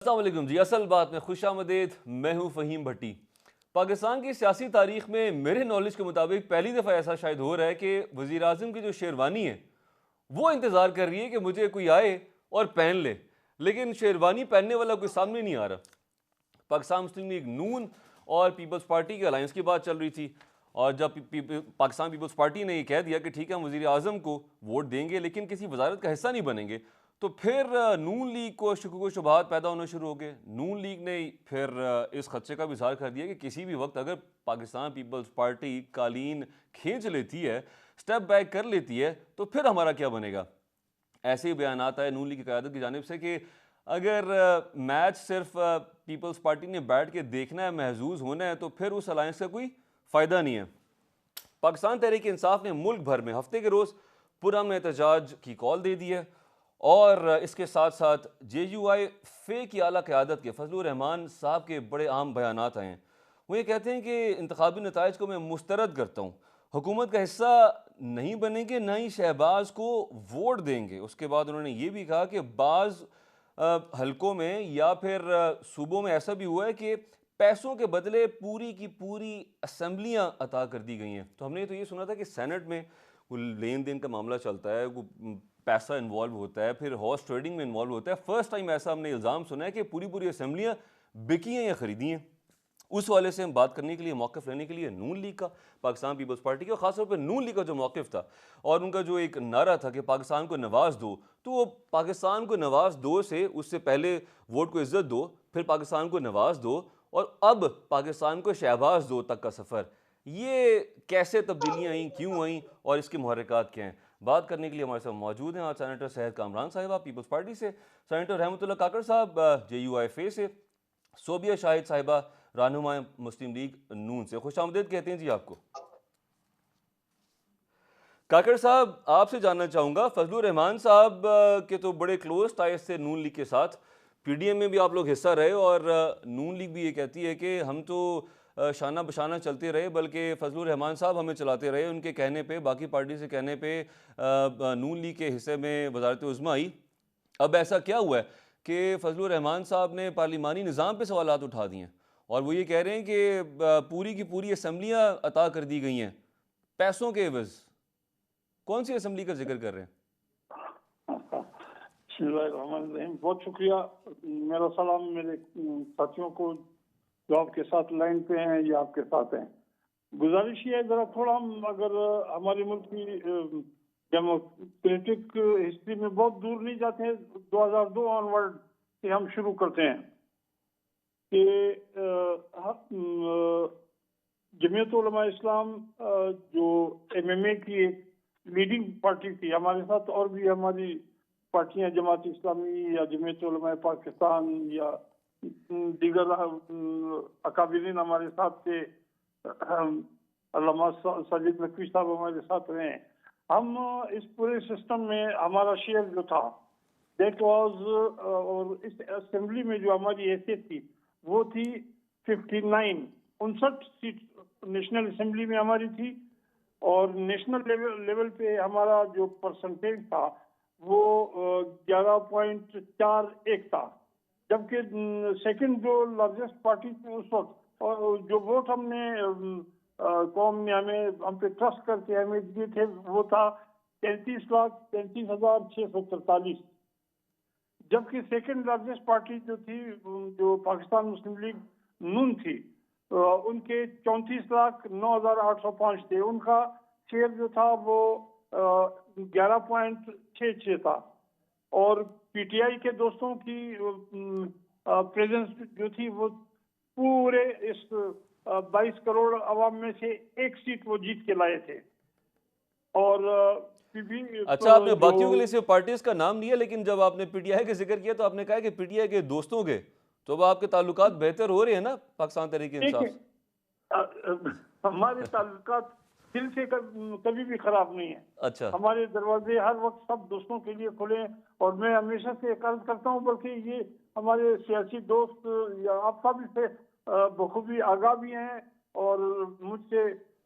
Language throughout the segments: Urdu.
السلام علیکم جی. اصل بات میں خوش آمدید. میں ہوں فہیم بھٹی. پاکستان کی سیاسی تاریخ میں میرے نالج کے مطابق پہلی دفعہ ایسا شاید ہو رہا ہے کہ وزیر اعظم کی جو شیروانی ہے وہ انتظار کر رہی ہے کہ مجھے کوئی آئے اور پہن لے، لیکن شیروانی پہننے والا کوئی سامنے نہیں آ رہا. پاکستان مسلم لیگ نون اور پیپلز پارٹی کے الائنس کی بات چل رہی تھی، اور جب پاکستان پیپلز پارٹی نے یہ کہہ دیا کہ ٹھیک ہے ہم وزیر اعظم کو ووٹ دیں گے لیکن کسی وزارت کا حصہ نہیں بنیں گے، تو پھر نون لیگ کو شکوک و شبہات پیدا ہونا شروع ہو گئے. نون لیگ نے پھر اس خدشے کا بھی اظہار کر دیا کہ کسی بھی وقت اگر پاکستان پیپلز پارٹی قالین کھینچ لیتی ہے، سٹیپ بیک کر لیتی ہے، تو پھر ہمارا کیا بنے گا. ایسے ہی بیانات آئے نون لیگ کی قیادت کی جانب سے کہ اگر میچ صرف پیپلز پارٹی نے بیٹھ کے دیکھنا ہے، محظوظ ہونا ہے، تو پھر اس الائنس کا کوئی فائدہ نہیں ہے. پاکستان تحریک انصاف نے ملک بھر میں ہفتے کے روز پرامن احتجاج کی کال دے دی ہے، اور اس کے ساتھ ساتھ جے یو آئی فے کی اعلیٰ قیادت کے فضل الرحمان صاحب کے بڑے عام بیانات آئے ہیں. وہ یہ کہتے ہیں کہ انتخابی نتائج کو میں مسترد کرتا ہوں، حکومت کا حصہ نہیں بنیں گے، نہ ہی شہباز کو ووٹ دیں گے. اس کے بعد انہوں نے یہ بھی کہا کہ بعض حلقوں میں یا پھر صوبوں میں ایسا بھی ہوا ہے کہ پیسوں کے بدلے پوری کی پوری اسمبلیاں عطا کر دی گئی ہیں. تو ہم نے تو یہ سنا تھا کہ سینٹ میں لین دین کا معاملہ چلتا ہے، پیسہ انوالو ہوتا ہے، پھر ہارس ٹریڈنگ میں انوالو ہوتا ہے. فرسٹ ٹائم ایسا ہم نے الزام سنا ہے کہ پوری اسمبلیاں بکی ہیں یا خریدی ہیں. اس والے سے ہم بات کرنے کے لیے، موقف لینے کے لیے نون لیگ کا، پاکستان پیپلز پارٹی کا، خاص طور پہ نون لیگ کا جو موقف تھا اور ان کا جو ایک نعرہ تھا کہ پاکستان کو نواز دو، تو وہ پاکستان کو نواز دو سے اس سے پہلے ووٹ کو عزت دو، پھر پاکستان کو نواز دو، اور اب پاکستان کو شہباز دو تک کا سفر، یہ کیسے تبدیلیاں آئیں، کیوں آئیں، اور اس کے محرکات کیا ہیں. بات کرنے کے لیے ہمارے ساتھ موجود ہیں آج سینیٹر صحت کامران صاحبہ پیپلز پارٹی سے، سینیٹر رحمت اللہ کاکڑ صاحب جے یو آئی فے سے، صوبیہ شاہد صاحبہ رہنما مسلم لیگ نون سے. خوش آمدید کہتے ہیں جی آپ کو. کاکڑ صاحب آپ سے جاننا چاہوں گا، فضل الرحمان صاحب کے تو بڑے کلوز ٹائز تھے نون لیگ کے ساتھ، پی ڈی ایم میں بھی آپ لوگ حصہ رہے، اور نون لیگ بھی یہ کہتی ہے کہ ہم تو شانہ بشانہ چلتے رہے، بلکہ فضل الرحمان صاحب ہمیں چلاتے رہے. ان کے کہنے پہ، باقی پارٹی سے کہنے پہ نون لیگ کے حصے میں وزارت عظمیٰ آئی. اب ایسا کیا ہوا ہے کہ فضل الرحمان صاحب نے پارلیمانی نظام پہ سوالات اٹھا دیے ہیں، اور وہ یہ کہہ رہے ہیں کہ پوری کی پوری اسمبلیاں عطا کر دی گئی ہیں پیسوں کے عوض. کون سی اسمبلی کا ذکر کر رہے ہیں؟ بسم اللہ الرحمن الرحیم. بہت شکریہ. میرا سلام میرے ساتھیوں کو جو آپ کے ساتھ لائن پہ ہیں یا آپ کے ساتھ ہیں. گزارش یہ ہے ذرا تھوڑا ہم اگر ہمارے ملک کی ڈیموکریٹک ہسٹری میں بہت دور نہیں جاتے ہیں، 2002 آنورڈ سے ہم شروع کرتے ہیں کہ جمعیت علماء اسلام جو ایم ایم اے کی ایک لیڈنگ پارٹی تھی، ہمارے ساتھ اور بھی ہماری پارٹیاں جماعت اسلامی یا جمعیت علماء پاکستان یا دیگر اکابرین ہمارے ساتھ تھے، علامہ ساجد نقوی صاحب ہمارے ساتھ رہے ہیں. ہم اس پورے سسٹم میں ہمارا شیئر جو تھا دیٹ واز، اور اس اسمبلی میں جو ہماری حیثیت تھی وہ تھی 59 سیٹ نیشنل اسمبلی میں ہماری تھی، اور نیشنل لیول پہ ہمارا جو پرسنٹیج تھا وہ 11.41 تھا، جبکہ سیکنڈ جو لارجسٹ پارٹی تھی اس وقت، اور جو ووٹ ہم نے قوم نے ہم پہ ٹرسٹ کر کے ہمیں دیے تھے وہ تھا 33,33,643، جبکہ سیکنڈ لارجسٹ پارٹی جو تھی جو پاکستان مسلم لیگ نون تھی، ان کے 34,09,805 تھے. ان کا شیئر جو تھا وہ 11.66 تھا، اور پی ٹی آئی کے دوستوں کی پریزنس جو تھی وہ پورے اس 22 کروڑ عوام میں سے ایک سیٹ وہ جیت کے لائے تھے. اور اچھا، آپ نے باقیوں کے لیے صرف پارٹیز کا نام لیا، لیکن جب آپ نے پی ٹی آئی کا ذکر کیا تو آپ نے کہا کہ پی ٹی آئی کے دوستوں کے، تو اب آپ کے تعلقات بہتر ہو رہے ہیں نا پاکستان تحریک انصاف سے؟ ہمارے تعلقات دل سے کبھی بھی خراب نہیں ہیں. اچھا، ہمارے دروازے ہر وقت سب دوستوں کے لیے کھلے ہیں، اور میں ہمیشہ سے عرض کرتا ہوں، بلکہ یہ ہمارے سیاسی دوست یا آپ سب سے بخوبی آگاہ بھی ہیں اور مجھ سے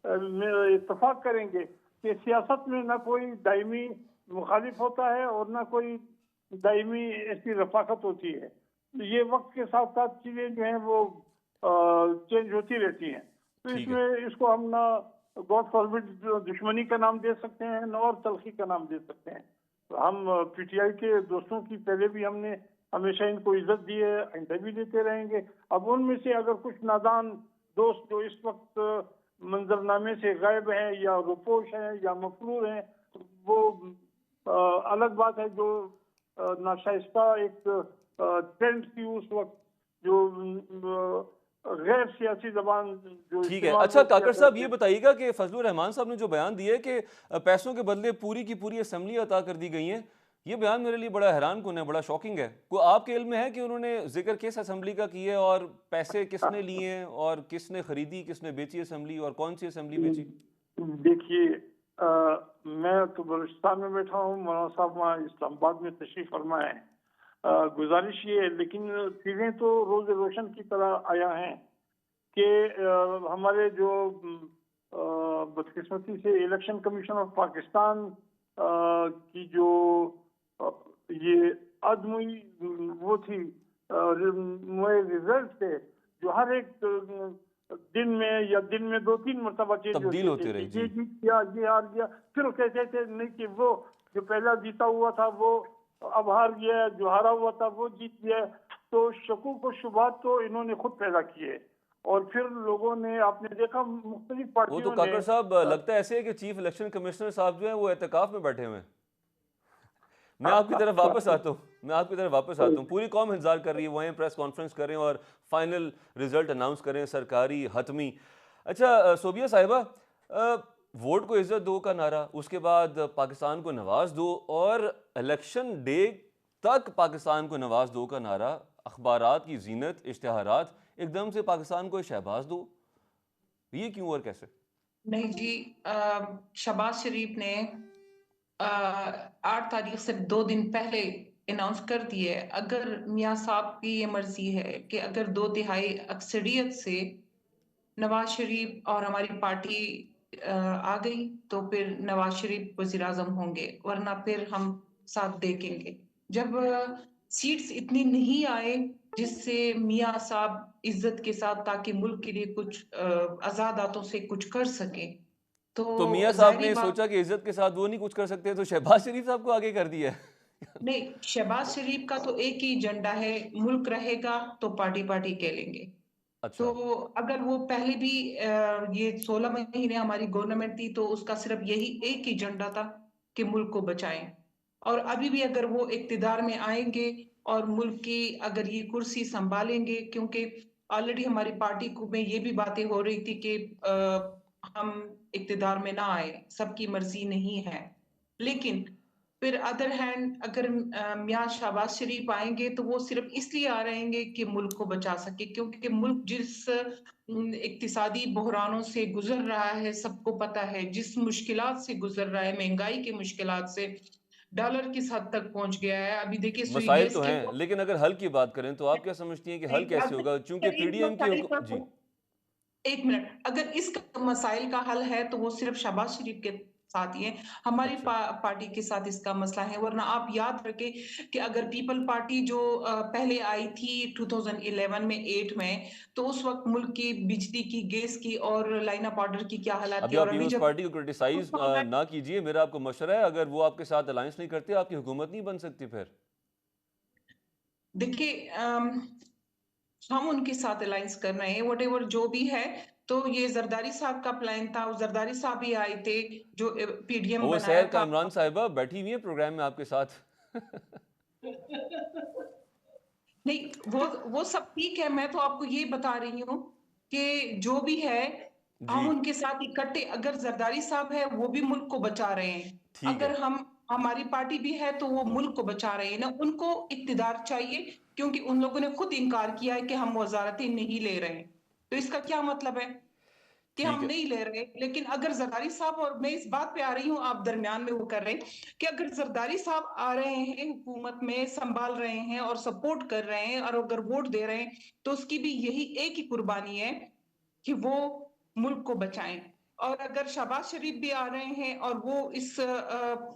اتفاق کریں گے کہ سیاست میں نہ کوئی دائمی مخالف ہوتا ہے اور نہ کوئی دائمی ایسی رفاقت ہوتی ہے. یہ وقت کے ساتھ ساتھ چیزیں جو ہیں وہ چینج ہوتی رہتی ہیں. تو اس ٹھیک ہے. میں اس کو ہم نہ گاڈ فاربڈ دشمنی کا نام دے سکتے ہیں نہ اور تلخی کا نام دے سکتے ہیں. ہم پی ٹی آئی کے دوستوں کی پہلے بھی ہم نے ہمیشہ ان کو عزت دی ہے, آئندہ بھی دیتے رہیں گے. اب ان میں سے اگر کچھ نادان دوست جو اس وقت منظرنامے سے غائب ہیں یا روپوش ہیں یا مفرور ہیں, وہ الگ بات ہے. جو ناشائستہ ایک ٹرینڈ تھی اس وقت, جو غیر سیاسی زبان جو ٹھیک ہے. استعمال اچھا وہ کیا کاکڑ صاحب یہ کرتے بتائیے گا کہ فضل الرحمان صاحب نے جو بیان دیا ہے کہ پیسوں کے بدلے پوری کی پوری اسمبلی عطا کر دی گئی ہیں, یہ بیان میرے لیے بڑا حیران کن ہے, بڑا شاکنگ ہے. کوئی آپ کے علم میں ہے کہ انہوں نے ذکر کس اسمبلی کا کی ہے, اور پیسے کس نے لیے ہیں, اور کس نے خریدی, کس نے بیچی اسمبلی, اور کون سی اسمبلی بیچی؟ دیکھیے میں تو بلوچستان میں بیٹھا ہوں, مولانا صاحب وہاں اسلام آباد میں تشریف فرما ہے. گزارش یہ ہے, لیکن چیزیں تو روز روشن کی طرح آیا ہیں کہ ہمارے جو بدقسمتی سے الیکشن کمیشن آف پاکستان کی جو یہ عدمی وہ تھی ریزلٹ تھے, جو ہر ایک دن میں یا دن میں 2-3 مرتبہ چینج تبدیل ہوتے رہے. یہ جیت گیا, یہ ہار گیا, پھر وہ کہتے تھے نہیں کہ وہ جو پہلا جیتا ہوا تھا وہ اب ہار گیا, جو ہارا ہوا تھا وہ جیت گیا. تو شکوک و شبہات تو انہوں نے خود پیدا کیے, اور پھر لوگوں نے, آپ نے دیکھا مختلف وہ تو پارٹیوں نے. کاکڑ صاحب لگتا ہے ایسے ہے کہ چیف الیکشن کمشنر صاحب جو ہیں وہ اعتکاف میں بیٹھے ہوئے ہیں. میں آپ کی طرف واپس آتا ہوں. پوری قوم انتظار کر رہی ہے, وہیں پریس کانفرنس کریں اور فائنل رزلٹ اناؤنس کریں, سرکاری حتمی. اچھا صوبیہ صاحبہ, ووٹ کو عزت دو کا نعرہ, اس کے بعد پاکستان کو نواز دو, اور الیکشن ڈے تک پاکستان کو نواز دو کا نعرہ, اخبارات کی زینت, اشتہارات, ایک دم سے پاکستان کو شہباز دو, یہ کیوں اور کیسے؟ نہیں جی, شہباز شریف نے 8 تاریخ سے 2 دن پہلے اناؤنس کر دیے. اگر میاں صاحب کی یہ مرضی ہے کہ اگر 2/3 اکثریت سے نواز شریف اور ہماری پارٹی آ گئی تو پھر نواز شریف وزیر اعظم ہوں گے, ورنہ پھر ہم ساتھ دیکھیں گے. جب سیٹس اتنی نہیں آئے جس سے میاں صاحب عزت کے ساتھ تاکہ ملک کے لیے کچھ آزاداتوں سے کچھ کر سکیں, تو میاں صاحب نے سوچا کہ عزت کے ساتھ وہ نہیں کچھ کر سکتے, تو شہباز شریف صاحب کو آگے کر دیا ہے. نہیں, شہباز شریف کا تو ایک ہی ایجنڈا ہے, ملک رہے گا تو پارٹی کھیلیں گے. تو اگر وہ پہلے بھی یہ 16 مہینے ہماری گورنمنٹ تھی تو اس کا صرف یہی ایک ایجنڈا تھا کہ ملک کو بچائیں, اور ابھی بھی اگر وہ اقتدار میں آئیں گے اور ملک کی اگر یہ کرسی سنبھالیں گے, کیونکہ آلریڈی ہماری پارٹی میں یہ بھی باتیں ہو رہی تھی کہ ہم اقتدار میں نہ آئے, سب کی مرضی نہیں ہے. لیکن پھر ادر ہینڈ اگر میاں شہباز شریف آئیں گے تو وہ صرف اس لیے آ رہیں گے کہ ملک کو بچا سکے, کیونکہ ملک جس اقتصادی بحرانوں سے گزر رہا ہے سب کو پتا ہے, جس مشکلات سے گزر رہا ہے, مہنگائی کی مشکلات سے, ڈالر کس حد تک پہنچ گیا ہے. ابھی دیکھیے مسائل تو ہیں, لیکن اگر حل کی بات کریں تو آپ کیا سمجھتی ہیں کہ حل کیسے ہوگا, چونکہ پی ڈی ایم کی جی. ایک منٹ, اگر اس کا مسائل کا حل ہے تو وہ صرف شہباز شریف کے ساتھ ہی ہے, ہماری پارٹی کے ساتھ اس کا مسئلہ ہے. ورنہ آپ یاد رکھیں کہ اگر پیپل پارٹی جو پہلے آئی تھی 2011 میں 8 میں, تو اس وقت ملک کی بجلی کی, گیس کی اور لائن اپ آرڈر کی کیا حالات تھی. ابھی آپ پیپلز پارٹی کو کرٹیسائز نہ کیجئے, میرا آپ کو مشورہ ہے, اگر وہ آپ کے ساتھ الائنس نہیں کرتے آپ کی حکومت نہیں بن سکتی. پھر دیکھیے ہم ان کے ساتھ الائنس کر رہے ہیں وٹ ایور جو بھی ہے. تو یہ زرداری صاحب کا پلان تھا, زرداری صاحب ہی آئے تھے جو پی ڈی ایم وہ بنایا سیر تھا. کامران صاحبہ بیٹھی ہوئی ہیں پروگرام میں آپ کے ساتھ. نہیں وہ سب ٹھیک ہے, میں تو آپ کو یہ بتا رہی ہوں کہ جو بھی ہے ہم ان کے ساتھ اکٹھے, اگر زرداری صاحب ہے وہ بھی ملک کو بچا رہے ہیں, اگر ہماری پارٹی بھی ہے تو وہ ملک کو بچا رہے ہیں نا. ان کو اقتدار چاہیے, کیونکہ ان لوگوں نے خود انکار کیا ہے کہ ہم وزارتیں نہیں لے رہے ہیں. تو اس کا کیا مطلب ہے کہ ہم نہیں لے رہے. لیکن اگر زرداری صاحب, اور میں اس بات پہ آ رہی ہوں, آپ درمیان میں وہ کر رہے ہیں کہ اگر زرداری صاحب آ رہے ہیں حکومت میں, سنبھال رہے ہیں اور سپورٹ کر رہے ہیں, اور اگر ووٹ دے رہے ہیں, تو اس کی بھی یہی ایک ہی قربانی ہے کہ وہ ملک کو بچائیں. اور اگر شہباز شریف بھی آ رہے ہیں اور وہ اس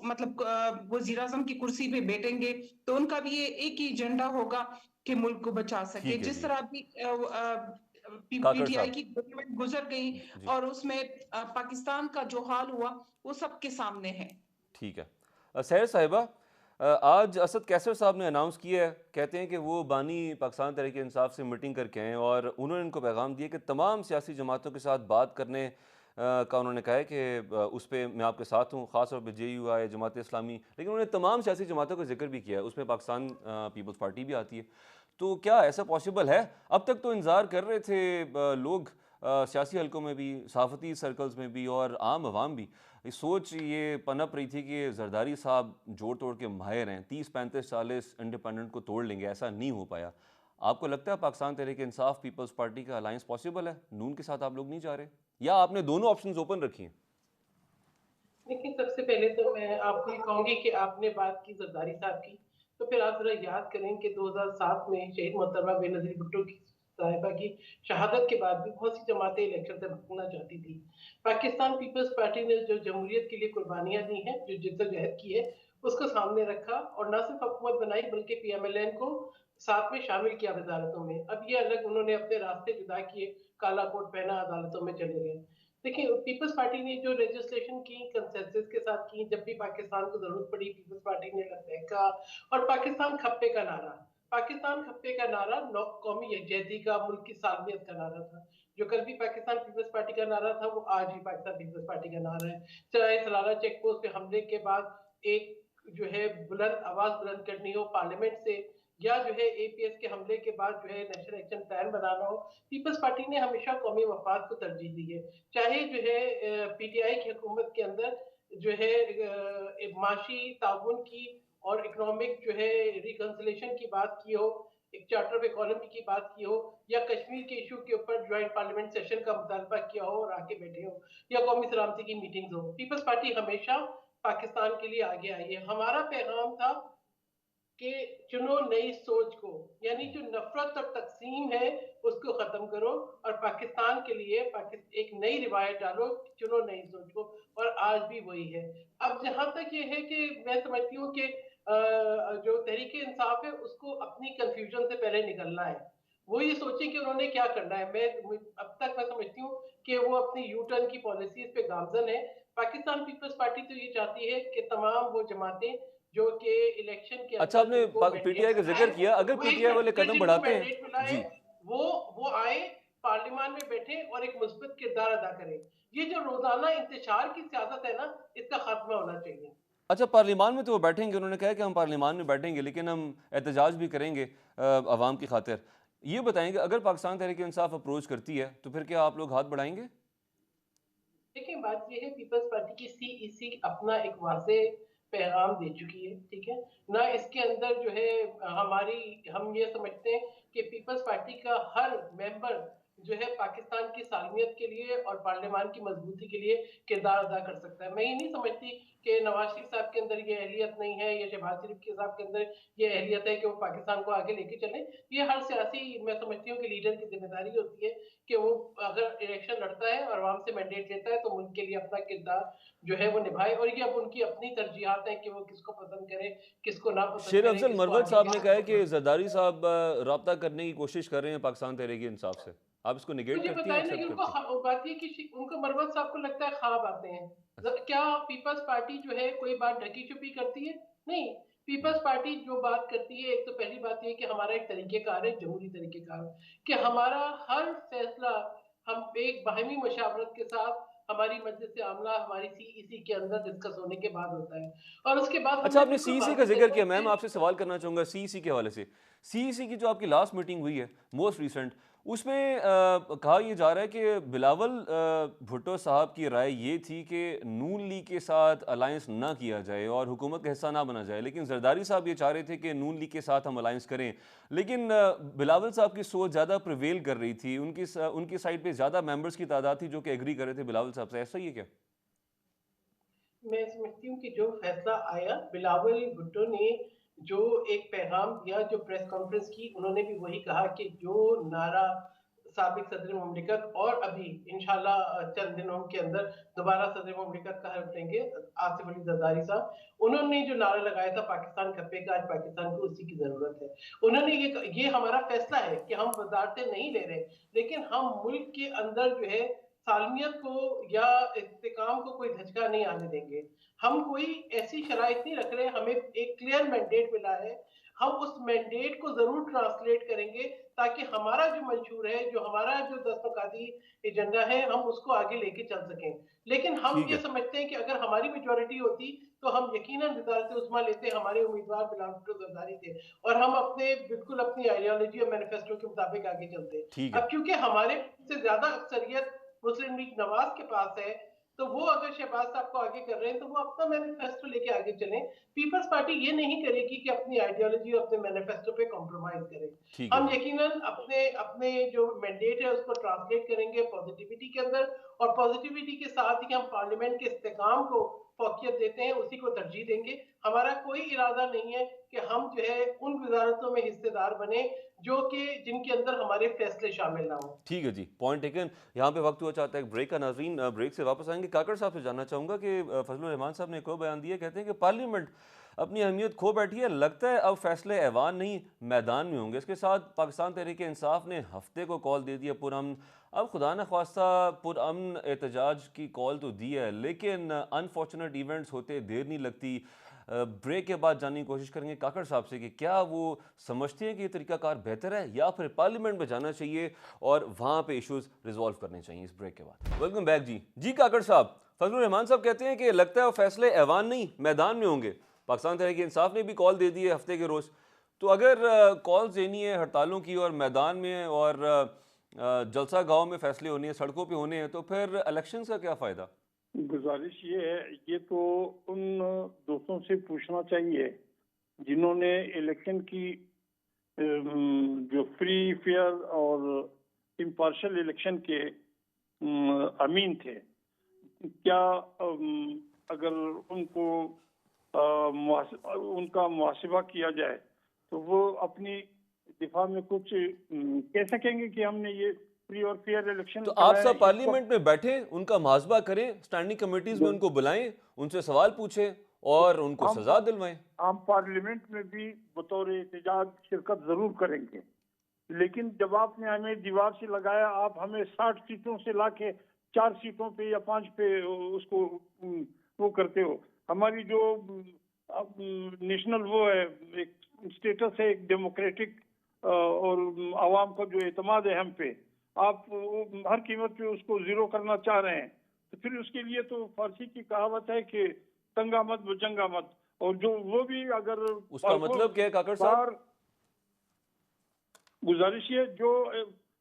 مطلب وزیر اعظم کی کرسی پہ بیٹھیں گے تو ان کا بھی یہ ایک ہی ایجنڈا ہوگا کہ ملک کو بچا سکے. ٹھیک ہے جس جی. طرح بھی پی کاکڑ ٹی آئی صاحب. کی گورنمنٹ گزر گئی جی اور اس میں پاکستان کا جو حال ہوا وہ سب کے سامنے ہے. ٹھیک ہے. سحر صاحبہ، آج اسد کیسر صاحب نے اناؤنس کیا ہے، کہتے ہیں کہ وہ بانی پاکستان تحریک انصاف سے میٹنگ کر کے ہیں اور انہوں نے ان کو پیغام دیا کہ تمام سیاسی جماعتوں کے ساتھ بات کرنے کا انہوں نے کہا ہے کہ اس پہ میں آپ کے ساتھ ہوں، خاص طور پہ جے یو آئی، جماعت اسلامی، لیکن انہوں نے تمام سیاسی جماعتوں کا ذکر بھی کیا ہے، اس میں پاکستان پیپلز پارٹی بھی آتی ہے. تو کیا ایسا پاسبل ہے؟ اب تک تو انتظار کر رہے تھے لوگ سیاسی حلقوں میں بھی، صحافتی سرکلز میں بھی اور عام عوام بھی، سوچ یہ پنپ رہی تھی کہ زرداری صاحب جوڑ توڑ کے ماہر ہیں، 30-35-40 انڈیپینڈنٹ کو توڑ لیں گے. ایسا نہیں ہو پایا. آپ کو لگتا ہے پاکستان تحریک انصاف پیپلز پارٹی کا الائنس پاسبل ہے؟ نون کے ساتھ آپ لوگ نہیں جا رہے یا آپ نے دونوں آپشنز اوپن رکھی ہیں؟ دیکھیں، سب سے پہلے تو میں آپ کو یہ کہوں گی کہ آپ نے بات کی زرداری صاحب کی، تو پھر آپ ذرا یاد کریں کہ 2007 میں شہید محترمہ بے نظیر بھٹو کی صاحبہ کی شہادت کے بعد بھی بہت سی جماعتیں الیکشن سے بھگنا چاہتی تھی. پاکستان پیپلز پارٹی نے جو جمہوریت کے لیے قربانیاں دی ہیں، جو جدوجہد کی ہے، اس کو سامنے رکھا اور نہ صرف حکومت بنائی بلکہ پی ایم ایل این کو ساتھ میں شامل کیا وزارتوں میں. اب یہ الگ انہوں نے اپنے راستے جدا کیے، کالا کوٹ پہنا، عدالتوں میں چلے گئے. دیکھیں، پیپلز پارٹی نے جو لیجسلیشن کی کنسنسس کے ساتھ کی، جب بھی پاکستان کو ضرورت پڑی پیپلز پارٹی نے لبیک کہا. اور پاکستان کھپے کا نعرہ، پاکستان کھپے کا نعرہ قومی یکجہتی کا، ملک کی سالمیت کا نعرہ تھا. جو کل بھی پاکستان پیپلز پارٹی کا نعرہ تھا وہ آج بھی پاکستان پیپلز پارٹی کا نعرہ ہے. چاہے سلالہ چیک پوسٹ پہ حملے کے بعد ایک جو ہے بلند آواز بلند کرنی ہو پارلیمنٹ سے، یا جو ہے اے پی ایس کے حملے کے بعد جو ہے نیشنل ایکشن پلان بنانا ہو، پیپلز پارٹی نے ہمیشہ قومی مفاد کو ترجیح دی ہے. چاہے جو ہے پی ٹی آئی کی حکومت کے اندر جو ہے معاشی تعاون کی اور اکنامک جو ہے ریکنسلیشن کی بات کی ہو، ایک چارٹر آف اکانومی کی بات کی ہو، یا کشمیر کے ایشو کے اوپر جوائنٹ پارلیمنٹ سیشن کا مطالبہ کیا ہو اور آگے بیٹھے ہو، یا قومی سلامتی کی میٹنگز ہو، پیپلز پارٹی ہمیشہ پاکستان کے لیے آگے آئی ہے. ہمارا پیغام تھا کہ چنو نئی سوچ کو، یعنی جو نفرت اور تقسیم ہے اس کو ختم کرو اور پاکستان کے لیے ایک نئی روایت ڈالو، چنو نئی سوچ کو، اور آج بھی وہی ہے. اب جہاں تک یہ ہے کہ میں سمجھتی ہوں کہ جو تحریک انصاف ہے اس کو اپنی کنفیوژن سے پہلے نکلنا ہے. وہ یہ سوچیں کہ انہوں نے کیا کرنا ہے. اب تک میں سمجھتی ہوں کہ وہ اپنی یو ٹرن کی پالیسیز پہ گامزن ہے. پاکستان پیپلز پارٹی تو یہ چاہتی ہے کہ تمام وہ جماعتیں جو کہ الیکشن کے اچھا، اندر آپ نے جن کو پی ٹی آئی کا مینڈیٹ ذکر کیا، اگر وہ پی ٹی ایک آئی والے قدم جن کو بڑھاتے ہیں. مینڈیٹ ملا ہے جی وہ آئے پارلیمان میں بیٹھے اور ایک مثبت کردار ادا کرے. یہ جو روزانہ انتشار کی سیاست ہے نا، اس کا خاتمہ ہونا چاہیے. اچھا، پارلیمان میں تو وہ بیٹھیں گے، انہوں نے کہا کہ ہم پارلیمان میں بیٹھیں گے لیکن ہم احتجاج بھی کریں گے عوام کی خاطر. یہ بتائیں گے اگر پاکستان تحریک انصاف اپروچ کرتی ہے تو پھر کیا آپ لوگ ہاتھ بڑھائیں گے؟ دیکھیں، بات یہ ہے پیپلز پارٹی کی سی ای سی اپنا ایک واضح پیغام دے چکی ہے، ٹھیک ہے نہ. اس کے اندر جو ہے ہم یہ سمجھتے ہیں کہ پیپلز پارٹی کا ہر ممبر جو ہے پاکستان کی سالمیت کے لیے اور پارلیمان کی مضبوطی کے لیے کردار ادا کر سکتا ہے. میں یہ نہیں سمجھتی کہ نواز شریف صاحب کے اندر یہ اہلیت نہیں ہے یا شہباز شریف کے صاحب کے اندر یہ اہلیت ہے کہ وہ پاکستان کو آگے لے کے چلیں. یہ ہر سیاسی، میں سمجھتی ہوں کہ لیڈر کی ذمہ داری ہوتی ہے کہ وہ اگر الیکشن لڑتا ہے اور عوام سے مینڈیٹ لیتا ہے تو ملک کے لیے اپنا کردار جو ہے وہ نبھائے. اور یہ اب ان کی اپنی ترجیحات ہیں کہ وہ کس کو پسند کرے، کس کو ناپسند شیر کرے، افضل کس کو مروت آگے صاحب نے کہا ہے کہ کس کو. زرداری صاحب رابطہ کرنے کی کوشش کر رہے ہیں پاکستان تحریک انصاف سے. آپ اس کو نگیٹ مجھے کرتی ہیں، بتائیں نا کہ ایکسیپٹ ان کرتی ہیں؟ کو بات یہ کہ ان کو مروت صاحب کو لگتا ہے خواب آتے ہیں. کیا پیپلز پارٹی جو ہے کوئی بات ڈھکی چھپی کرتی ہے؟ نہیں. پیپلز پارٹی جو بات کرتی ہے، ایک تو پہلی بات یہ کہ ہمارا ایک طریقہ کار ہے، جمہوری طریقہ کار، کہ ہمارا ہر فیصلہ ہم ایک باہمی مشاورت کے ساتھ ہماری مجلس عاملہ، ہماری سی ای سی کے اندر ڈسکس ہونے کے بعد ہوتا ہے. اور اس کے بعد ہم اچھا، نے آپ نے سی بالکل ای سی کا واضح ذکر کہا کیا، کہ میم آپ سے سوال کرنا چاہوں گا سی ای سی کے حوالے سے. سی ای سی کی جو آپ کی لاسٹ میٹنگ ہوئی ہے موسٹ ریسنٹ، اس میں کہا یہ جا رہا ہے کہ بلاول بھٹو صاحب کی رائے یہ تھی کہ نون لیگ کے ساتھ الائنس نہ کیا جائے اور حکومت کا حصہ نہ بنا جائے، لیکن زرداری صاحب یہ چاہ رہے تھے کہ نون لیگ کے ساتھ ہم الائنس کریں. لیکن بلاول صاحب کی سوچ زیادہ پریویل کر رہی تھی، ان کی سائڈ پہ زیادہ ممبرز کی تعداد تھی جو کہ ایگری کر رہے تھے بلاول صاحب سے. ایسا ہی ہے کیا؟ میں سمجھتی ہوں کہ جو فیصلہ آیا، بلاول بھٹو نے جو ایک پیغام دیا، جو پریس کانفرنس کی، انہوں نے بھی وہی کہا کہ جو نعرہ سابق صدر مملکت اور ابھی انشاءاللہ چند دنوں کے اندر دوبارہ صدر مملکت کا حلف لیں گے آصف علی زرداری صاحب، انہوں نے جو نعرہ لگایا تھا پاکستان کھپے کا، آج پاکستان کو اسی کی ضرورت ہے. انہوں نے یہ ہمارا فیصلہ ہے کہ ہم وزارتیں نہیں لے رہے، لیکن ہم ملک کے اندر جو ہے سالمیت کو یا استحکام کو کوئی دھچکا نہیں آنے دیں گے. ہم کوئی ایسی شرائط نہیں رکھ رہے، ہمیں ایک کلیئر مینڈیٹ ملا ہے، ہم اس مینڈیٹ کو ضرور ٹرانسلیٹ کریں گے تاکہ ہمارا جو منشور ہے، جو ہمارا جو 10 نکاتی ایجنڈا ہے، ہم اس کو آگے لے کے چل سکیں. لیکن ہم ٹھیک یہ ہے. سمجھتے ہیں کہ اگر ہماری میجورٹی ہوتی تو ہم یقیناً وزارت عظمیٰ لیتے، ہمارے امیدوار بلال بھٹو زرداری تھے، اور ہم بالکل اپنی آئیڈیالوجی اور مینیفیسٹو کے مطابق آگے چلتے. ٹھیک ہے. اب کیونکہ ہمارے سے زیادہ اکثریت مسلم لیگ نواز کے پاس ہے، تو وہ اگر شہباز صاحب کو آگے کر رہے ہیں تو وہ اپنا مینیفیسٹو لے کے آگے چلیں. پیپلز پارٹی یہ نہیں کرے گی کہ اپنی آئیڈیالوجی اور اپنے مینیفیسٹو پہ کمپرومائز کرے. ٹھیک ہے ہم جی. یقیناً اپنے جو مینڈیٹ ہے اس کو ٹرانسلیٹ کریں گے پازیٹیوٹی کے اندر، اور پازیٹیوٹی کے ساتھ ہی ہم پارلیمنٹ کے استحکام کو فوقیت دیتے ہیں، اسی کو ترجیح دیں گے. ہمارا کوئی ارادہ نہیں ہے کہ ہم جو ہے ان وزارتوں میں حصے دار بنے جن کے اندر ہمارے فیصلے شامل نہ ہوں. ٹھیک ہے جی، پوائنٹ ٹیکن. یہاں پہ وقت ہوا چاہتا ہے ایک بریک کا. ناظرین بریک سے واپس آئیں گے. کاکڑ صاحب سے جاننا چاہوں گا کہ فضل الرحمان صاحب نے ایک اور بیان دیا، کہتے ہیں کہ پارلیمنٹ اپنی اہمیت کھو بیٹھی ہے، لگتا ہے اب فیصلے ایوان نہیں میدان میں ہوں گے. اس کے ساتھ پاکستان تحریک انصاف نے ہفتے کو کال دے دی ہے پرامن. اب خدا نخواستہ پرامن احتجاج کی کال تو دی ہے، لیکن انفارچونیٹ ایونٹس ہوتے دیر نہیں لگتی. بریک کے بعد جاننے کی کوشش کریں گے کاکڑ صاحب سے کہ کیا وہ سمجھتے ہیں کہ یہ طریقہ کار بہتر ہے یا پھر پارلیمنٹ میں جانا چاہیے اور وہاں پہ ایشوز ریزالو کرنے چاہیے. اس بریک کے بعد ویلکم بیک. جی کاکڑ صاحب، فضل الرحمان صاحب کہتے ہیں کہ لگتا ہے وہ فیصلے ایوان نہیں میدان میں ہوں گے. پاکستان تحریک انصاف نے بھی کال دے دی ہے ہفتے کے روز. تو اگر کال دینی ہے ہڑتالوں کی اور میدان میں اور جلسہ گاؤں میں فیصلے ہونے ہیں، سڑکوں پہ ہونے ہیں، تو پھر الیکشنز کا کیا فائدہ؟ گزارش یہ ہے، یہ تو ان دوستوں سے پوچھنا چاہیے جنہوں نے الیکشن کی جو فری فیئر اور امپارشل الیکشن کے امین تھے. کیا اگر ان کو ان کا محاسبہ کیا جائے تو وہ اپنی دفاع میں کچھ کہہ سکیں گے کہ ہم نے یہ فری اور فیئر الیکشن؟ تو آپ سب پارلیمنٹ میں بیٹھیں، ان کا محاسبہ کریں، اسٹینڈنگ کمیٹیز میں ان کو بلائیں، ان سے سوال پوچھیں اور ان کو سزا دلوائیں. ہم پارلیمنٹ میں بھی بطور احتجاج شرکت ضرور کریں گے، لیکن جب آپ نے ہمیں دیوار سے لگایا، آپ ہمیں 60 سیٹوں سے لا کے 4 سیٹوں پہ یا 5 پہ اس کو وہ کرتے ہو. ہماری جو نیشنل وہ ہے، ایک اسٹیٹس ہے، ایک ڈیموکریٹک اور عوام کا جو اعتماد ہے ہم پہ، آپ ہر قیمت پہ اس کو زیرو کرنا چاہ رہے ہیں. تو پھر اس کے لیے تو فارسی کی کہاوت ہے کہ تنگا مت بجنگا مت. اور جو وہ بھی اگر اس کا مطلب کیا ہے کاکڑ صاحب؟ گزارش یہ جو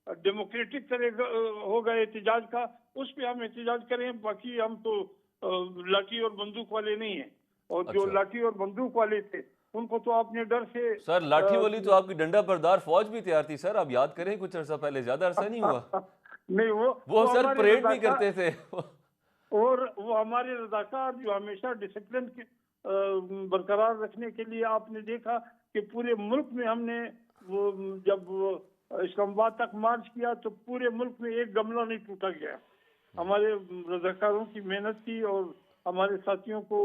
ڈیموکریٹک طرح ہوگا احتجاج کا، اس پہ ہم احتجاج کریں. باقی ہم تو لاٹھی اور بندوق والے نہیں ہیں، اور جو لاٹھی اور بندوق والے تھے ان کو تو آپ نے ڈر سے... سر لاٹھی والی تو آپ کی ڈنڈا بردار فوج بھی تیار تھی سر، آپ یاد کریں کچھ عرصہ پہلے، زیادہ عرصہ نہیں ہوا. نہیں، وہ سر پریڈ بھی کرتے تھے. اور وہ ہمارے رضاکار جو ہمیشہ ڈسپلن کی برقرار رکھنے کے لیے، آپ نے دیکھا کہ پورے ملک میں ہم نے وہ جب اسلام آباد تک مارچ کیا تو پورے ملک میں ایک گملہ نہیں ٹوٹا گیا. ہمارے رضاکاروں کی محنت تھی اور ہمارے ساتھیوں کو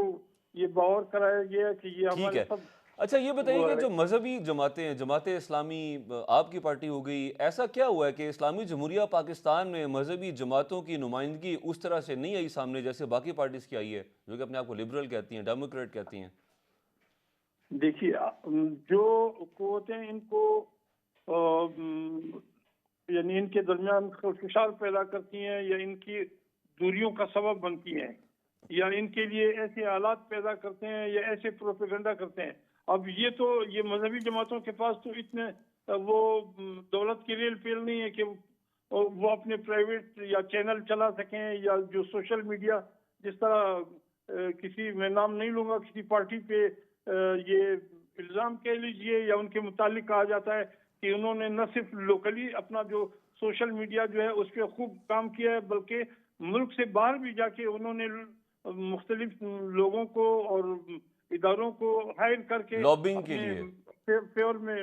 یہ باور کرایا گیا کہ یہ ہمارے سب... اچھا یہ بتائیے کہ جو مذہبی جماعتیں ہیں، جماعت اسلامی آپ کی پارٹی ہو گئی، ایسا کیا ہوا ہے کہ اسلامی جمہوریہ پاکستان میں مذہبی جماعتوں کی نمائندگی اس طرح سے نہیں آئی سامنے جیسے باقی پارٹیز کی آئی ہے جو کہ اپنے آپ کو لبرل کہتی ہیں، ڈیموکریٹ کہتی ہیں؟ دیکھیے، جو قوتیں ان کو یعنی ان کے درمیان خلفشار پیدا کرتی ہیں یا ان کی دوریوں کا سبب بنتی ہیں یا ان کے لیے ایسے حالات پیدا کرتے ہیں یا ایسے پروپیگنڈا کرتے ہیں. اب یہ مذہبی جماعتوں کے پاس تو اتنے وہ دولت کی ریل پیل نہیں ہے کہ وہ اپنے پرائیویٹ یا چینل چلا سکیں، یا جو سوشل میڈیا جس طرح کسی میں نام نہیں لوں گا کسی پارٹی پہ یہ الزام کہہ لیجئے یا ان کے متعلق کہا جاتا ہے کہ انہوں نے نہ صرف لوکلی اپنا جو سوشل میڈیا جو ہے اس پہ خوب کام کیا ہے، بلکہ ملک سے باہر بھی جا کے انہوں نے مختلف لوگوں کو اور اداروں کو ہائر کر کے لابنگ کے لیے فیور میں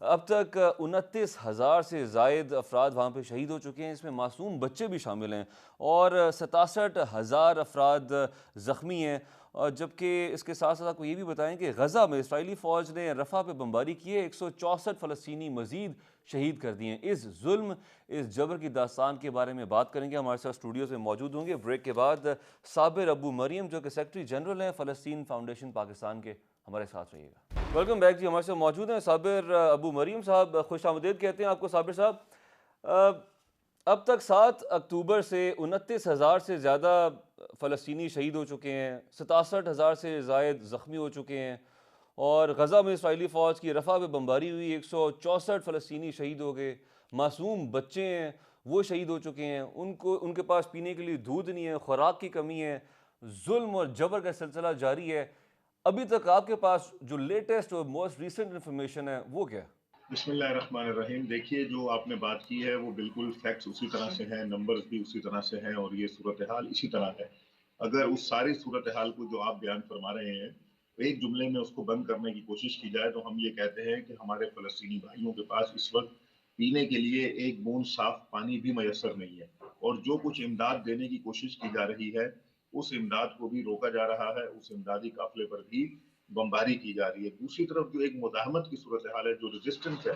اب تک 29,000 سے زائد افراد وہاں پہ شہید ہو چکے ہیں، اس میں معصوم بچے بھی شامل ہیں، اور 67,000 افراد زخمی ہیں۔ اور جبکہ اس کے ساتھ ساتھ آپ کو یہ بھی بتائیں کہ غزہ میں اسرائیلی فوج نے رفح پہ بمباری کی ہے، 164 فلسطینی مزید شہید کر دیے ہیں۔ اس ظلم، اس جبر کی داستان کے بارے میں بات کریں گے، ہمارے ساتھ اسٹوڈیوز میں موجود ہوں گے۔ بریک کے بعد صابر ابو مریم جو کہ سیکرٹری جنرل ہیں فلسطین فاؤنڈیشن پاکستان کے، ہمارے ساتھ رہیے گا۔ ویلکم بیک جی، ہمارے ساتھ موجود ہیں صابر ابو مریم صاحب، خوش آمدید کہتے ہیں آپ کو صابر صاحب۔ اب تک 7 اکتوبر سے 29,000 سے زیادہ فلسطینی شہید ہو چکے ہیں، 67,000 سے زائد زخمی ہو چکے ہیں، اور غزہ میں اسرائیلی فوج کی رفح پہ بمباری ہوئی، 164 فلسطینی شہید ہو گئے، معصوم بچے ہیں وہ شہید ہو چکے ہیں، ان کے پاس پینے کے لیے دودھ نہیں ہے، خوراک کی کمی ہے، ظلم اور جبر کا سلسلہ جاری ہے۔ ابھی تک آپ کے پاس جو لیٹسٹ اور موسٹ ریسنٹ انفارمیشن ہے وہ کیا ہے؟ بسم اللہ الرحمن الرحیم۔ دیکھیے، جو آپ نے بات کی ہے وہ بالکل فیکٹس اسی طرح سے ہیں، نمبرز بھی اسی طرح سے ہیں، اور یہ صورتحال اسی طرح ہے۔ اگر اس ساری صورتحال کو جو آپ بیان فرما رہے ہیں ایک جملے میں اس کو بند کرنے کی کوشش کی جائے تو ہم یہ کہتے ہیں کہ ہمارے فلسطینی بھائیوں کے پاس اس وقت پینے کے لیے ایک بوند صاف پانی بھی میسر نہیں ہے، اور جو کچھ امداد دینے کی کوشش کی جا رہی ہے اس امداد کو بھی روکا جا رہا ہے، اس امدادی قافلے پر بھی بمباری کی جا رہی ہے۔ دوسری طرف جو ایک مداہمت کی صورتحال ہے، جو ریزسٹنس ہے،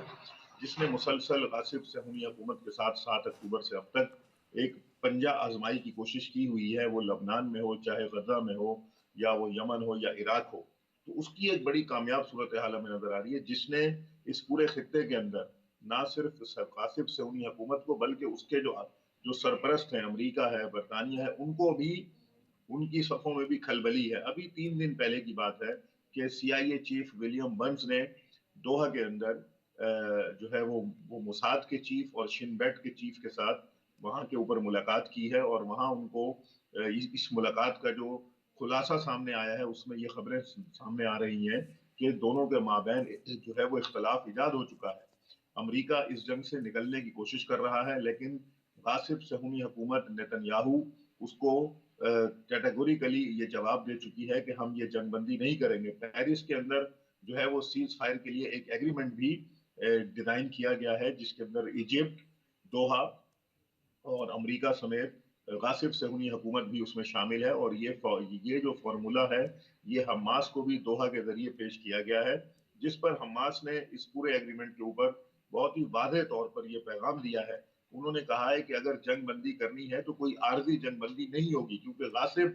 جس نے مسلسل غاصب صہیونی حکومت کے ساتھ 7 اکتوبر سے اب تک ایک پنجہ آزمائی کی کوشش کی ہوئی ہے، وہ لبنان میں ہو، چاہے غزہ میں ہو، یا وہ یمن ہو یا عراق ہو، تو اس کی ایک بڑی کامیاب صورتحال ہمیں نظر آ رہی ہے، جس نے اس پورے خطے کے اندر نہ صرف غاصب صہیونی حکومت کو بلکہ اس کے جو سرپرست ہیں، امریکہ ہے، برطانیہ ہے، ان کو بھی ان کی صفوں میں بھی کھلبلی ہے۔ ابھی 3 دن پہلے کی بات ہے کہ CIA چیف ولیم برنز نے دوحہ کے اندر جو ہے وہ موساد کے چیف اور شن بیٹ کے چیف کے ساتھ وہاں کے اوپر ملاقات کی ہے، اور وہاں ان کو اس ملاقات کا جو خلاصہ سامنے آیا ہے اس میں یہ خبریں سامنے آ رہی ہیں کہ دونوں کے مابین جو ہے وہ اختلاف ایجاد ہو چکا ہے۔ امریکہ اس جنگ سے نکلنے کی کوشش کر رہا ہے، لیکن غاصب صہیونی حکومت نیتن یاہو اس کو کیٹیگوریکلی یہ جواب دے چکی ہے کہ ہم یہ جنگ بندی نہیں کریں گے۔ پیرس کے اندر جو ہے وہ سیز فائر کے لیے ایک ایگریمنٹ بھی ڈیزائن کیا گیا ہے، جس کے اندر ایجپٹ، دوحہ اور امریکہ سمیت غاصب صہیونی حکومت بھی اس میں شامل ہے، اور یہ جو فارمولا ہے یہ حماس کو بھی دوحہ کے ذریعے پیش کیا گیا ہے، جس پر حماس نے اس پورے ایگریمنٹ کے اوپر بہت ہی واضح طور پر یہ پیغام دیا ہے۔ انہوں نے کہا ہے کہ اگر جنگ بندی کرنی ہے تو کوئی عارضی جنگ بندی نہیں ہوگی، کیونکہ غاصب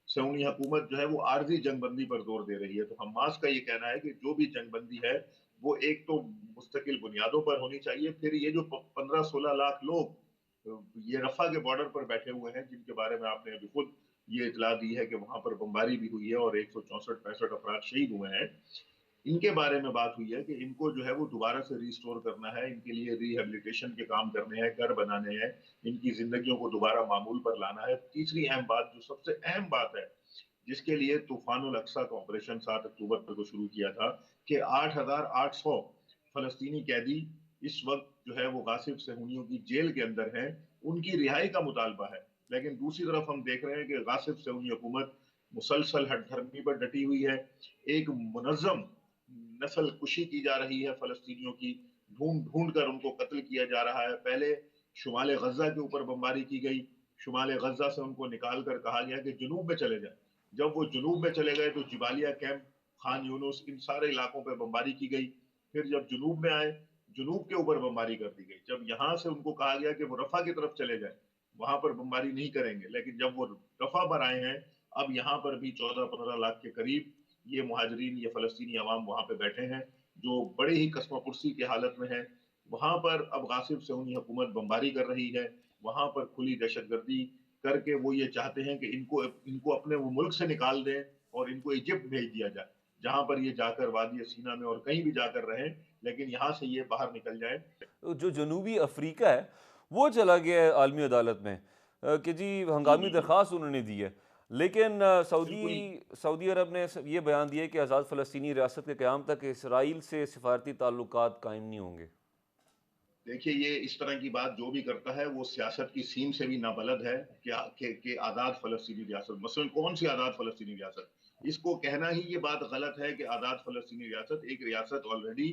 صہیونی حکومت جو ہے وہ عارضی جنگ بندی پر زور دے رہی ہے۔ تو حماس کا یہ کہنا ہے کہ جو بھی جنگ بندی ہے وہ ایک تو مستقل بنیادوں پر ہونی چاہیے، پھر یہ جو 15-16 لاکھ لوگ یہ رفح کے بارڈر پر بیٹھے ہوئے ہیں، جن کے بارے میں آپ نے ابھی خود یہ اطلاع دی ہے کہ وہاں پر بمباری بھی ہوئی ہے اور 164-65 افراد شہید ہوئے ہیں، ان کے بارے میں بات ہوئی ہے کہ ان کو جو ہے وہ دوبارہ سے ریسٹور کرنا ہے، ان کے لیے ری ہیبلیٹیشن کے کام کرنے ہیں، گھر بنانے ہیں، ان کی زندگیوں کو دوبارہ معمول پر لانا ہے۔ تیسری اہم بات، جو سب سے اہم بات ہے، جس کے لیے طوفان الاقصی کا آپریشن 7 اکتوبر کو شروع کیا تھا، کہ 8,800 فلسطینی قیدی اس وقت جو ہے وہ غاصب صہیونیوں کی جیل کے اندر ہیں، ان کی رہائی کا مطالبہ ہے۔ لیکن دوسری طرف ہم دیکھ رہے ہیں کہ غاصب صہیونی حکومت مسلسل ہٹ دھرمی پر ڈٹی ہوئی ہے، ایک منظم نسل کشی کی جا رہی ہے فلسطینیوں کی، ڈھونڈ ڈھونڈ کر ان کو قتل کیا جا رہا ہے۔ پہلے شمال غزہ کے اوپر بمباری کی گئی، شمال غزہ سے ان کو نکال کر کہا گیا کہ جنوب میں چلے جائیں، جب وہ جنوب میں چلے گئے تو جبالیہ کیمپ، خان یونس، ان سارے علاقوں پہ بمباری کی گئی۔ پھر جب جنوب میں آئے، جنوب کے اوپر بمباری کر دی گئی۔ جب یہاں سے ان کو کہا گیا کہ وہ رفح کی طرف چلے جائیں، وہاں پر بمباری نہیں کریں گے، لیکن جب وہ رفح پر آئے ہیں، اب یہاں پر بھی 14-15 لاکھ کے قریب یہ مہاجرین، یہ فلسطینی عوام وہاں پہ بیٹھے ہیں، جو بڑے ہی کسمہ پرسی کی حالت میں ہیں۔ وہاں پر اب غاصب صہیونی حکومت بمباری کر رہی ہے، وہاں پر کھلی دہشت گردی کر کے وہ یہ چاہتے ہیں کہ ان کو اپنے وہ ملک سے نکال دیں اور ان کو ایجپٹ بھیج دیا جائے، جہاں پر یہ جا کر وادی سینا میں اور کہیں بھی جا کر رہیں، لیکن یہاں سے یہ باہر نکل جائیں۔ جو جنوبی افریقہ ہے وہ چلا گیا ہے عالمی عدالت میں کہ جی ہنگامی درخواست انہوں نے دی ہے، لیکن سعودی عرب نے یہ بیان دیا کہ آزاد فلسطینی ریاست کے قیام تک اسرائیل سے سفارتی تعلقات قائم نہیں ہوں گے۔ دیکھیے، یہ اس طرح کی بات جو بھی کرتا ہے وہ سیاست کی سین سے بھی نابلد ہے کہ آزاد فلسطینی ریاست، مثلا کون سی آزاد فلسطینی ریاست؟ اس کو کہنا ہی یہ بات غلط ہے کہ آزاد فلسطینی ریاست، ایک ریاست آلریڈی